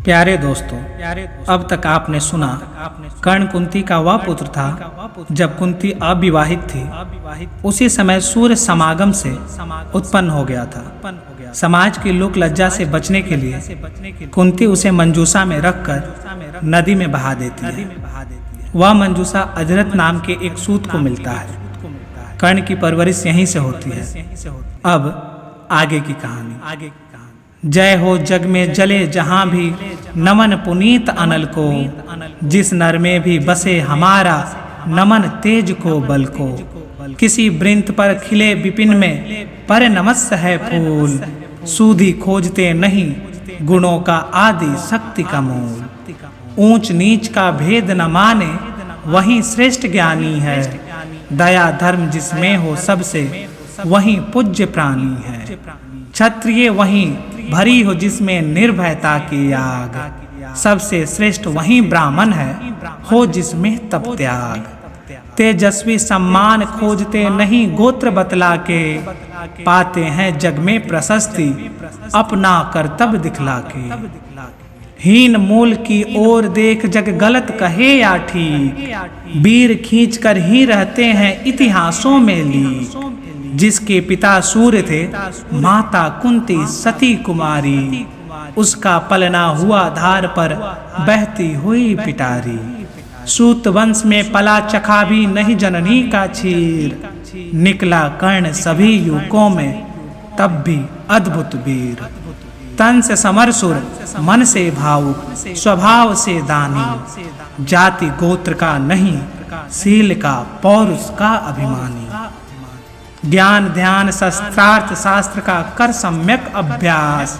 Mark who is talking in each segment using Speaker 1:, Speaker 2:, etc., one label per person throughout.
Speaker 1: प्यारे दोस्तों, अब तक आपने सुना कर्ण कुंती का वह पुत्र था जब कुंती अविवाहित थी। उसी समय सूर्य समागम से उत्पन्न हो गया था। समाज की लोक लज्जा से बचने के लिए कुंती उसे मंजूषा में रखकर नदी में बहा देती है। वह मंजूषा अजरत नाम के एक सूत को मिलता है। कर्ण की परवरिश यहीं से होती है। अब आगे की कहानी। जय हो जग में जले जहां भी नमन पुनीत अनल को, जिस नर में भी बसे हमारा नमन तेज को बल को। किसी वृंत पर खिले विपिन में पर नमस्य है फूल, सूधी खोजते नहीं गुणों का आदि शक्ति का मूल। ऊंच नीच का भेद न माने वही श्रेष्ठ ज्ञानी है, दया धर्म जिसमें हो सबसे वही पूज्य प्राणी है। क्षत्रिय वही भरी हो जिसमें निर्भयता की आग, सबसे श्रेष्ठ वही ब्राह्मण है हो जिसमें तप त्याग। तेजस्वी सम्मान खोजते नहीं गोत्र बतला के, पाते हैं जग में प्रशस्ति अपना कर्तव्य दिखला के। हीन मूल की ओर देख जग गलत कहे या ठीक, वीर खींच कर ही रहते हैं इतिहासों में ली। जिसके पिता सूर्य थे माता कुंती सती कुमारी, उसका पलना हुआ धार पर बहती हुई पिटारी। सूत वंश में पला चखा भी नहीं जननी का क्षीर, निकला कर्ण सभी युगों में तब भी अद्भुत वीर। तन से समरसुर मन से भावुक स्वभाव से दानी, जाति गोत्र का नहीं शील का पौरुष का अभिमानी। ज्ञान ध्यान शस्त्रार्थ शास्त्र का कर सम्यक अभ्यास,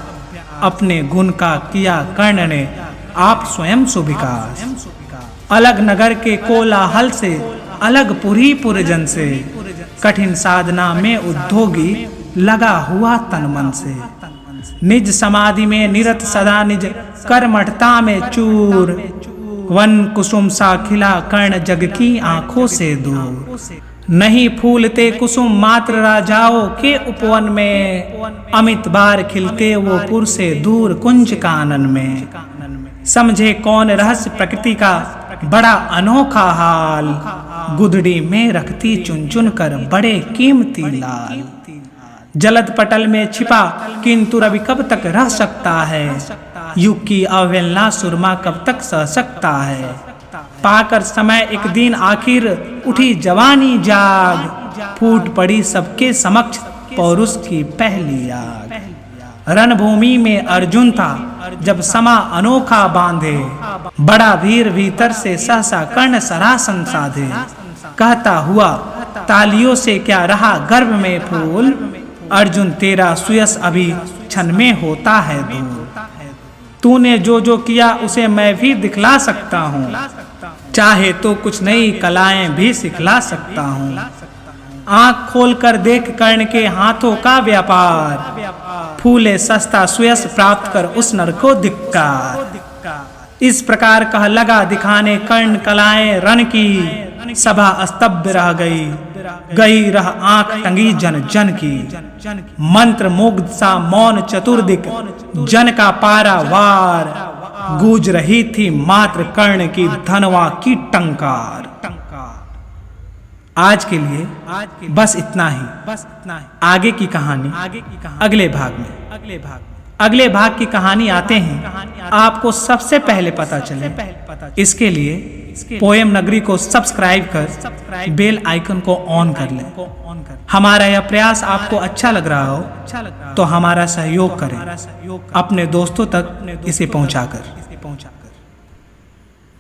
Speaker 1: अपने गुण का किया कर्ण ने आप स्वयं सुविकास। अलग नगर के कोलाहल से अलग पुरी पुरजन से, कठिन साधना में उद्योगी लगा हुआ तन मन से। निज समाधि में निरत सदा निज कर्मठता में चूर, वन कुसुम सा खिला कर्ण जग की आंखों से दूर। नहीं फूलते कुसुम मात्र राजाओं के उपवन में, अमित बार खिलते वो पुर से दूर कुंज कानन में। समझे कौन रहस्य प्रकृति का बड़ा अनोखा हाल, गुदड़ी में रखती चुन चुन कर बड़े कीमती लाल। जलद पटल में छिपा किंतु रवि कब तक रह सकता है, युग की अवहेलना सुरमा कब तक सह सकता है। पाकर समय एक दिन आखिर उठी जवानी जाग, फूट पड़ी सबके समक्ष पौरुष की पहली आग। रणभूमि में अर्जुन था जब समा अनोखा बांधे, बड़ा वीर भीतर से सहसा कर्ण सरासन साधे। कहता हुआ तालियों से क्या रहा गर्भ में फूल, अर्जुन तेरा सुयस अभी क्षण में होता है दूर। तूने जो जो किया उसे मैं भी दिखला सकता हूँ, चाहे तो कुछ नई कलाएं भी सिखला सकता हूँ। आंख खोल कर देख कर्ण के हाथों का व्यापार, फूले सस्ता सुयस प्राप्त कर उस नर को धिक्कार। इस प्रकार कह लगा दिखाने कर्ण कलाएं रण की, सभा स्तब्ध रह गई रह आंख टंगी जन जन की। मंत्र मुग्ध सा मौन चतुर्दिक जन का पारावार, गूंज रही थी मात्र कर्ण की धनवा की टंकार। आज के लिए बस इतना ही। आगे की कहानी अगले भाग में। अगले भाग की कहानी आते हैं आपको सबसे पहले पता चले, इसके लिए पोएम नगरी को सब्सक्राइब कर बेल आइकन को ऑन कर लें। हमारा यह प्रयास आपको अच्छा लग रहा हो तो हमारा सहयोग करें, अपने दोस्तों तक इसे पहुंचाकर।